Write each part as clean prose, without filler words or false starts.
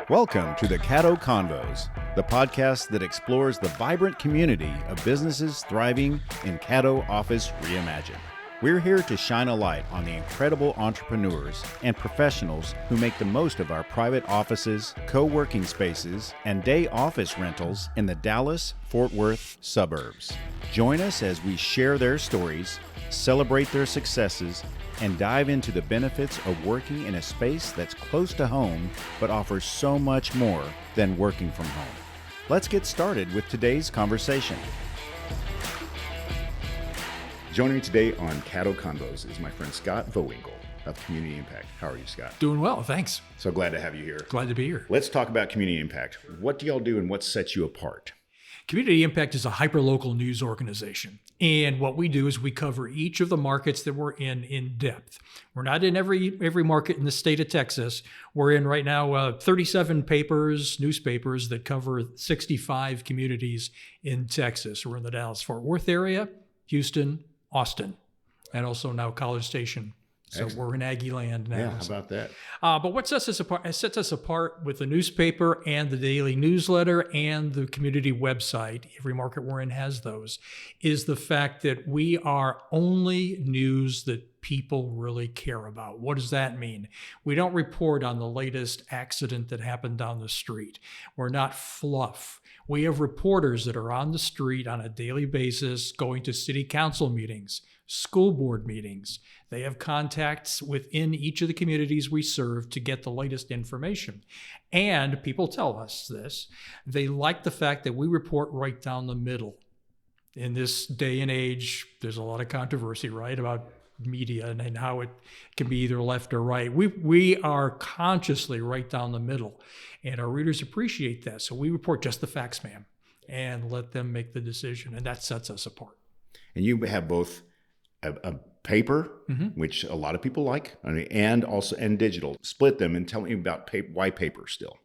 Welcome to the Caddo Convos, the podcast that explores the vibrant community of businesses thriving in Caddo Office Reimagined. We're here to shine a light on the incredible entrepreneurs and professionals who make the most of our private offices, co-working spaces, and day office rentals in the Dallas-Fort Worth suburbs. Join us as we share their stories, celebrate their successes, and dive into the benefits of working in a space that's close to home but offers so much more than working from home. Let's get started with today's conversation. Joining me today on Caddo Convos is my friend Scott Vowinkle of Community Impact. How are you, Scott? Doing well, thanks. So glad to have you here. Glad to be here. Let's talk about Community Impact. What do y'all do and what sets you apart? Community Impact is a hyperlocal news organization. And what we do is we cover each of the markets that we're in depth. We're not in every market in the state of Texas. We're in right now 37 newspapers that cover 65 communities in Texas. We're in the Dallas-Fort Worth area, Houston, Austin, and also now College Station. So Excellent. We're in Aggie land now. Yeah, how about that? But what sets us apart with the newspaper and the daily newsletter and the community website, every market we're in has those, is the fact that we are only news that people really care about. What does that mean? We don't report on the latest accident that happened down the street. We're not fluff. We have reporters that are on the street on a daily basis, going to city council meetings, school board meetings. They have contacts within each of the communities we serve to get the latest information. And people tell us this. They like the fact that we report right down the middle. In this day and age, there's a lot of controversy, right, about media and how it can be either left or right. We are consciously right down the middle, and our readers appreciate that. So we report just the facts, ma'am, and let them make the decision, and that sets us apart. And you have both a paper, which a lot of people like, and digital. Split them and tell me about why paper still.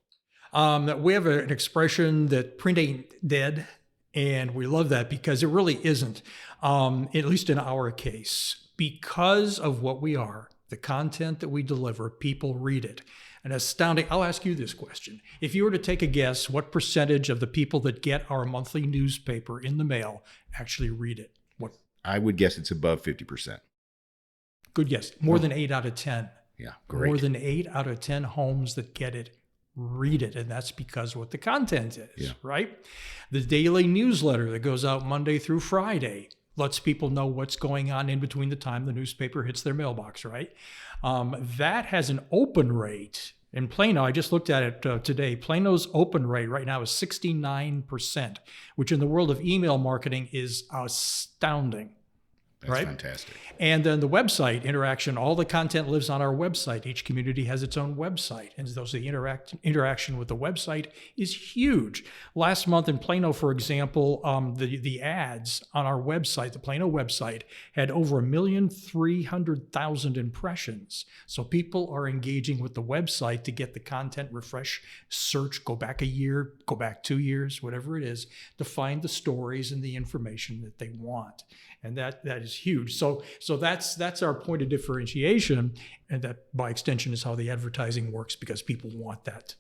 We have an expression that print ain't dead, and we love that because it really isn't, at least in our case. Because of what we are, the content that we deliver, people read it. And astounding, I'll ask you this question. If you were to take a guess, what percentage of the people that get our monthly newspaper in the mail actually read it? What? I would guess it's above 50%. Good guess. More than 8 out of 10. Yeah, great. More than 8 out of 10 homes that get it read it. And that's because of what the content is, right? The daily newsletter that goes out Monday through Friday lets people know what's going on in between the time the newspaper hits their mailbox, right? That has an open rate. In Plano, I just looked at it today. Plano's open rate right now is 69%, which in the world of email marketing is astounding. That's right? Fantastic. And then the website interaction, all the content lives on our website. Each community has its own website. And those the interaction with the website is huge. Last month in Plano, for example, the ads on our website, the Plano website, had over 1,300,000 impressions. So people are engaging with the website to get the content, refresh, search, go back a year, go back 2 years, whatever it is, to find the stories and the information that they want. And that is huge. So that's our point of differentiation, and that by extension is how the advertising works because people want that.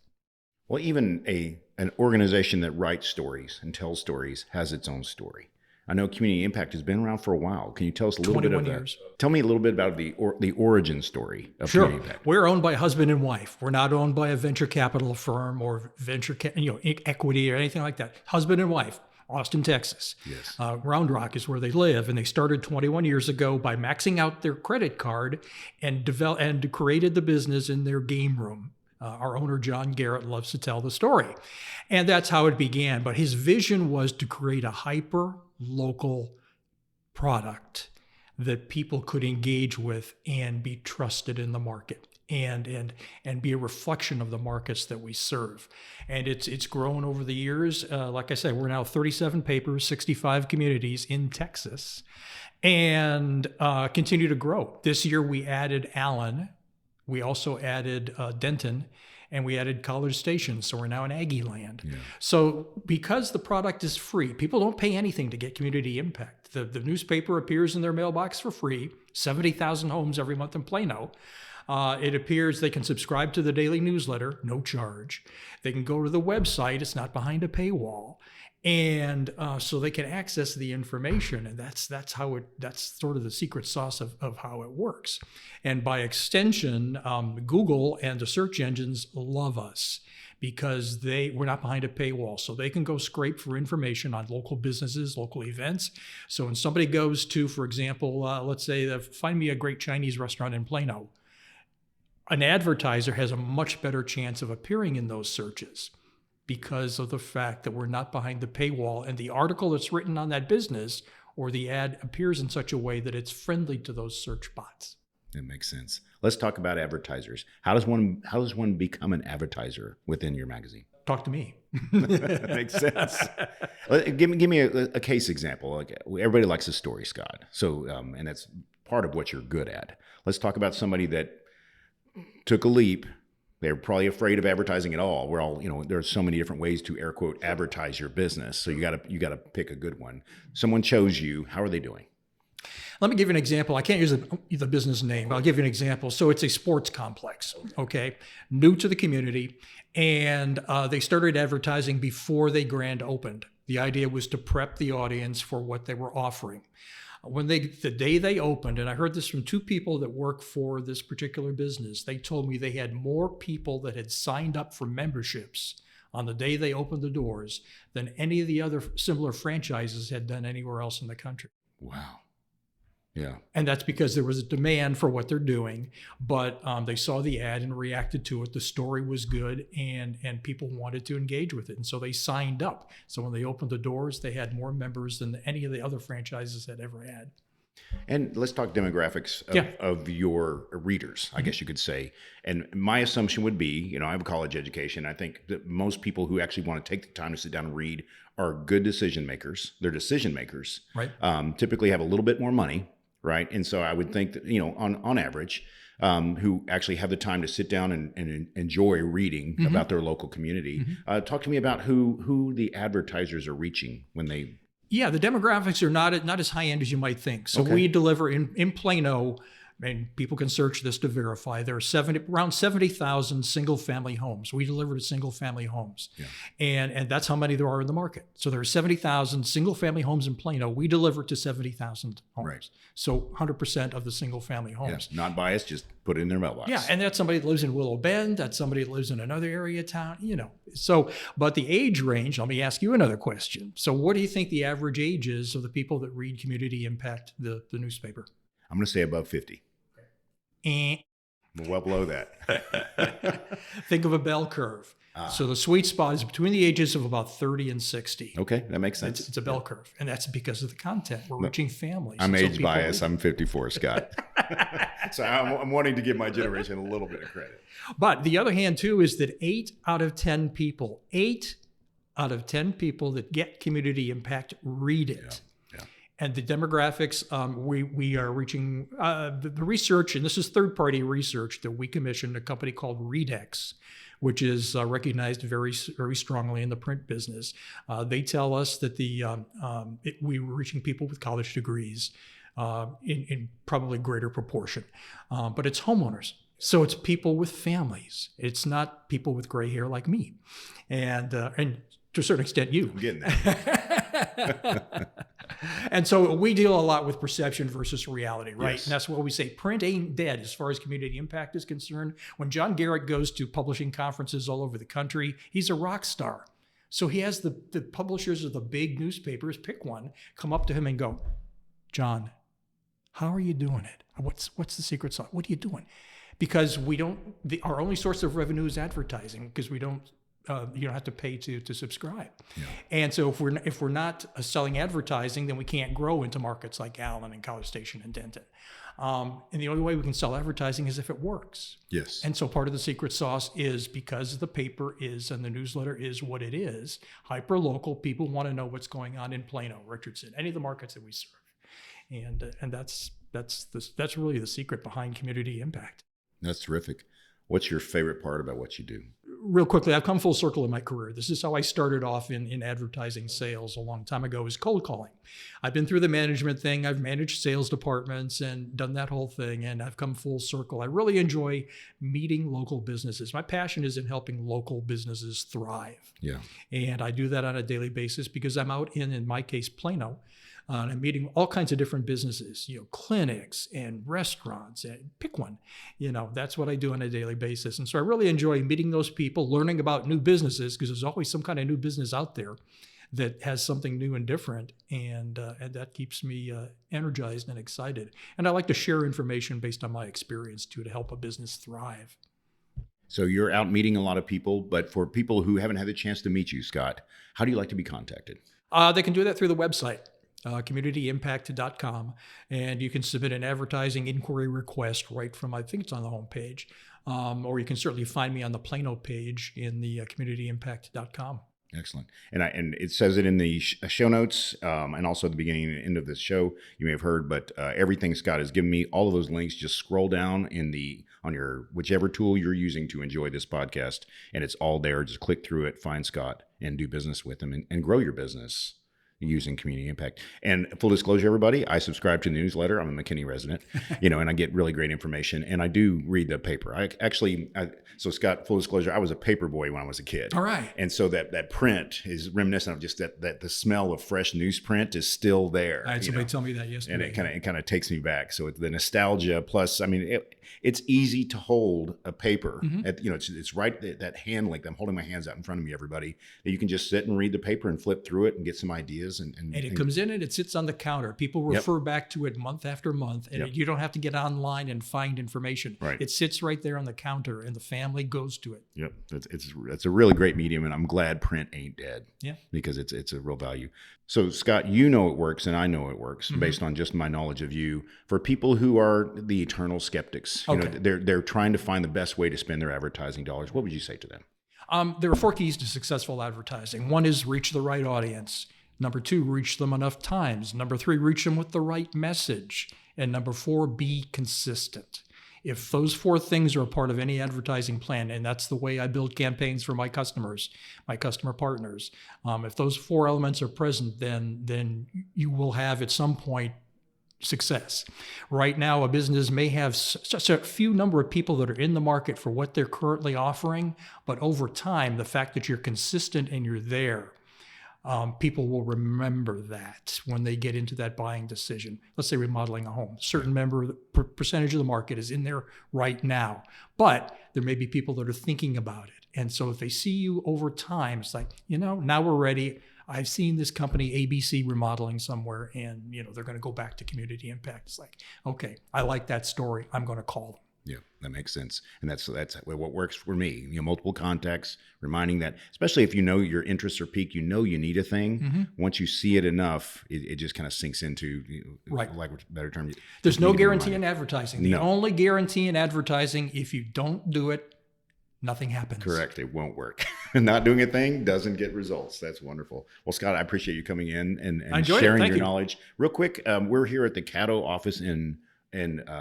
Well, even an organization that writes stories and tells stories has its own story. I know Community Impact has been around for a while. Can you tell us a little bit about that? Tell me a little bit about the origin story of Community Impact. We're owned by husband and wife. We're not owned by a venture capital firm or venture equity or anything like that. Husband and wife. Austin, Texas. Yes. Round Rock is where they live, and they started 21 years ago by maxing out their credit card and created the business in their game room. Our owner, John Garrett, loves to tell the story. And that's how it began. But his vision was to create a hyper-local product that people could engage with and be trusted in the market. And be a reflection of the markets that we serve. And it's grown over the years. Like I said, we're now 37 papers, 65 communities in Texas, and continue to grow. This year we added Allen. We also added Denton, and we added College Station. So we're now in Aggie land. Yeah. So because the product is free, people don't pay anything to get Community Impact. The newspaper appears in their mailbox for free, 70,000 homes every month in Plano. It appears they can subscribe to the daily newsletter, no charge. They can go to the website, it's not behind a paywall. And so they can access the information, and that's sort of the secret sauce of how it works. And by extension, Google and the search engines love us because we're not behind a paywall, so they can go scrape for information on local businesses, local events. So when somebody goes to, for example, let's say, find me a great Chinese restaurant in Plano, an advertiser has a much better chance of appearing in those searches, because of the fact that we're not behind the paywall and the article that's written on that business or the ad appears in such a way that it's friendly to those search bots. That makes sense. Let's talk about advertisers. How does one become an advertiser within your magazine? Talk to me. Makes sense. Give me a case example. Like, everybody likes a story, Scott. So, and that's part of what you're good at. Let's talk about somebody that took a leap. They're probably afraid of advertising at all. We're all, there's so many different ways to air quote advertise your business. So you gotta pick a good one. Someone chose you. How are they doing? Let me give you an example. I can't use the business name, but I'll give you an example. So it's a sports complex, okay, new to the community, and they started advertising before they grand opened. The idea was to prep the audience for what they were offering. The day they opened, and I heard this from two people that work for this particular business, they told me they had more people that had signed up for memberships on the day they opened the doors than any of the other similar franchises had done anywhere else in the country. Wow. Yeah. And that's because there was a demand for what they're doing, but they saw the ad and reacted to it. The story was good, and people wanted to engage with it. And so they signed up. So when they opened the doors, they had more members than any of the other franchises had ever had. And let's talk demographics of your readers, I guess you could say. And my assumption would be, I have a college education. I think that most people who actually want to take the time to sit down and read are good decision makers. They're decision makers. Right. Typically have a little bit more money. Right. And so I would think that, on average, who actually have the time to sit down and enjoy reading about their local community. Talk to me about who the advertisers are reaching when they. Yeah, the demographics are not as high end as you might think. So we deliver in Plano, and people can search this to verify, there are around 70,000 single family homes. We deliver to single family homes. Yeah. And that's how many there are in the market. So there are 70,000 single family homes in Plano. We deliver to 70,000 homes. Right. So 100% of the single family homes. Yeah, not biased, just put it in their mailbox. Yeah, and that's somebody that lives in Willow Bend. That's somebody that lives in another area of town, So, but the age range, let me ask you another question. So what do you think the average age is of the people that read Community Impact, the newspaper? I'm going to say above 50. Well below that. Think of a bell curve. So the sweet spot is between the ages of about 30 and 60. Okay, that makes sense. It's a bell curve, and that's because of the content. We're reaching families. I'm age biased. I'm 54, Scott. So I'm wanting to give my generation a little bit of credit. But the other hand, too, is that 8 out of 10 people that get Community Impact read it. Yeah. And the demographics, we are reaching the research, and this is third-party research that we commissioned, a company called Redex, which is recognized very, very strongly in the print business. They tell us that we were reaching people with college degrees in probably greater proportion, but it's homeowners. So it's people with families. It's not people with gray hair like me, and to a certain extent, you. I'm getting that. And so we deal a lot with perception versus reality, right? Yes. And that's what we say. Print ain't dead as far as Community Impact is concerned. When John Garrett goes to publishing conferences all over the country, he's a rock star. So he has the publishers of the big newspapers, pick one, come up to him and go, John, how are you doing it? What's the secret sauce? What are you doing? Because our only source of revenue is advertising, because we don't. You don't have to pay to subscribe. Yeah. And so if we're not selling advertising, then we can't grow into markets like Allen and College Station and Denton. And the only way we can sell advertising is if it works. Yes. And so part of the secret sauce is, because the paper is and the newsletter is what it is, hyper local, people want to know what's going on in Plano, Richardson, any of the markets that we serve. And that's really the secret behind Community Impact. That's terrific. What's your favorite part about what you do? Real quickly, I've come full circle in my career. This is how I started off in advertising sales a long time ago, is cold calling. I've been through the management thing. I've managed sales departments and done that whole thing, and I've come full circle. I really enjoy meeting local businesses. My passion is in helping local businesses thrive. Yeah. And I do that on a daily basis because I'm out in my case, Plano. And I'm meeting all kinds of different businesses, clinics and restaurants, and pick one. That's what I do on a daily basis. And so I really enjoy meeting those people, learning about new businesses, because there's always some kind of new business out there that has something new and different. And that keeps me energized and excited. And I like to share information based on my experience too, to help a business thrive. So you're out meeting a lot of people, but for people who haven't had the chance to meet you, Scott, how do you like to be contacted? They can do that through the website. CommunityImpact.com, and you can submit an advertising inquiry request right from, I think it's on the homepage, or you can certainly find me on the Plano page in the CommunityImpact.com. Excellent. And it says it in the show notes, and also at the beginning and end of this show, you may have heard, but everything Scott has given me, all of those links, just scroll down on your whichever tool you're using to enjoy this podcast, and it's all there. Just click through it, find Scott, and do business with him and grow your business using Community Impact. And full disclosure, everybody, I subscribe to the newsletter. I'm a McKinney resident, and I get really great information. And I do read the paper. So Scott, full disclosure, I was a paper boy when I was a kid. All right. And so that print is reminiscent of just that the smell of fresh newsprint is still there. I had somebody tell me that yesterday. And it kind of takes me back. So it's the nostalgia plus, it's easy to hold a paper. Mm-hmm. It's right that hand length. I'm holding my hands out in front of me, everybody. That you can just sit and read the paper and flip through it and get some ideas. And it comes in and it sits on the counter. People refer back to it month after month, and you don't have to get online and find information. Right. It sits right there on the counter, and the family goes to it. Yep, it's a really great medium, and I'm glad print ain't dead. Yeah, because it's a real value. So Scott, it works, and I know it works mm-hmm. based on just my knowledge of you. For people who are the eternal skeptics, they're trying to find the best way to spend their advertising dollars. What would you say to them? There are 4 keys to successful advertising. 1 is reach the right audience. Number 2, reach them enough times. Number 3, reach them with the right message. And number 4, be consistent. If those 4 things are a part of any advertising plan, and that's the way I build campaigns for my customers, my customer partners, if those 4 elements are present, then you will have at some point success. Right now, a business may have such a few number of people that are in the market for what they're currently offering, but over time, the fact that you're consistent and you're there, people will remember that when they get into that buying decision. Let's say remodeling a home. A certain percentage of the market is in there right now, but there may be people that are thinking about it. And so if they see you over time, it's like, now we're ready. I've seen this company ABC remodeling somewhere, and they're going to go back to Community Impact. It's like, okay, I like that story. I'm going to call them. Yeah, that makes sense. And that's what works for me. Multiple contacts, reminding that, especially if your interests are piqued, you need a thing. Mm-hmm. Once you see it enough, it just kind of sinks into, right. Like a better term. There's no guarantee in advertising. The only guarantee in advertising, if you don't do it, nothing happens. Correct. It won't work. Not doing a thing doesn't get results. That's wonderful. Well, Scott, I appreciate you coming in and sharing your knowledge. Real quick, we're here at the Caddo office in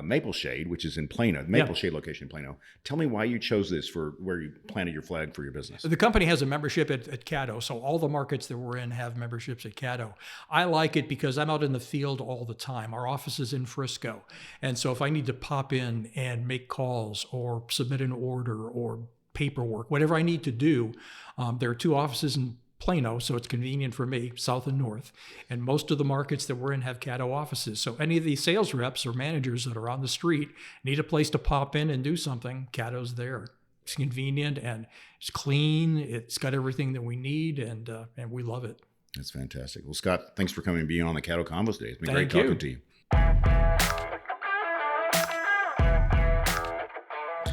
Maple Shade, which is in Plano, Maple Shade location in Plano. Tell me why you chose this for where you planted your flag for your business. The company has a membership at Caddo, so all the markets that we're in have memberships at Caddo. I like it because I'm out in the field all the time. Our office is in Frisco, and so if I need to pop in and make calls or submit an order or paperwork, whatever I need to do, there are 2 offices in Plano, so it's convenient for me, south and north. And most of the markets that we're in have Caddo offices. So any of the sales reps or managers that are on the street need a place to pop in and do something, Caddo's there. It's convenient and it's clean. It's got everything that we need, and we love it. That's fantastic. Well, Scott, thanks for coming and being on the Caddo Convos today. It's been great talking to you.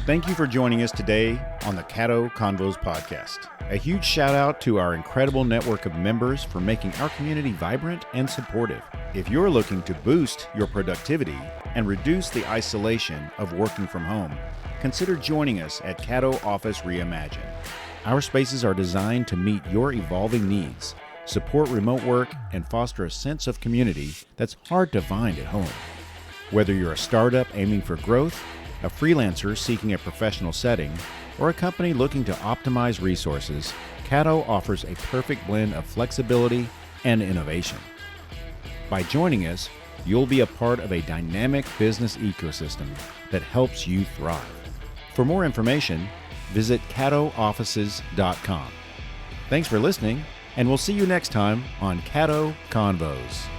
Thank you for joining us today on the Caddo Convos podcast. A huge shout out to our incredible network of members for making our community vibrant and supportive. If you're looking to boost your productivity and reduce the isolation of working from home, consider joining us at Caddo Office Reimagine. Our spaces are designed to meet your evolving needs, support remote work, and foster a sense of community that's hard to find at home. Whether you're a startup aiming for growth, a freelancer seeking a professional setting, or a company looking to optimize resources, Caddo offers a perfect blend of flexibility and innovation. By joining us, you'll be a part of a dynamic business ecosystem that helps you thrive. For more information, visit caddooffices.com. Thanks for listening, and we'll see you next time on Caddo Convos.